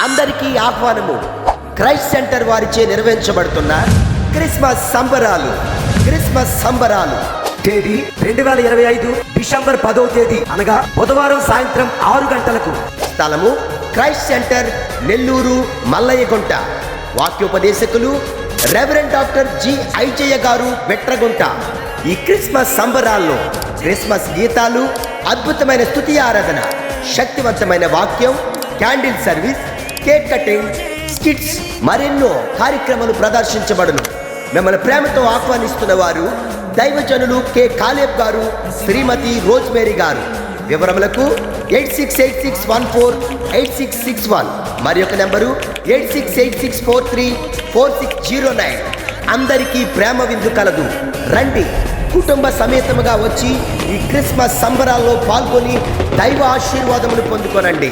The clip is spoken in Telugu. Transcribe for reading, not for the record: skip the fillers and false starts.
అందరికీ ఆహ్వానము. క్రైస్ట్ సెంటర్ వారిచే నిర్వహించబడుతున్న క్రిస్మస్ సంబరాలు. తేదీ 2025 డిసెంబర్ 10వ తేదీ అనగా బుధవారం సాయంత్రం 6 గంటలకు. స్థలము క్రైస్ట్ సెంటర్, నెల్లూరు మల్లయ్యగుంట. వాక్యోపదేశకులు రెవరెండ్ డాక్టర్ జి ఐజయ్య గారు, వెట్రగుంట. ఈ క్రిస్మస్ సంబరాల్లో క్రిస్మస్ గీతాలు, అద్భుతమైన స్తుతి ఆరాధన, శక్తివంతమైన వాక్యం, candle service, cake cutting, skits, మరెన్నో కార్యక్రమాలు ప్రదర్శించబడును. మిమ్మల్ని ప్రేమతో ఆహ్వానిస్తున్న వారు దైవజనులు కె కాలేబ్ గారు, శ్రీమతి రోజ్మేరీ గారు. వివరములకు 8686148661 మరి యొక్క నెంబరు 8686434609. అందరికీ ప్రేమ విందు కలదు. రండి, కుటుంబ సమేతముగా వచ్చి ఈ క్రిస్మస్ సంబరాల్లో పాల్గొని దైవ ఆశీర్వాదమును పొందుకోనండి.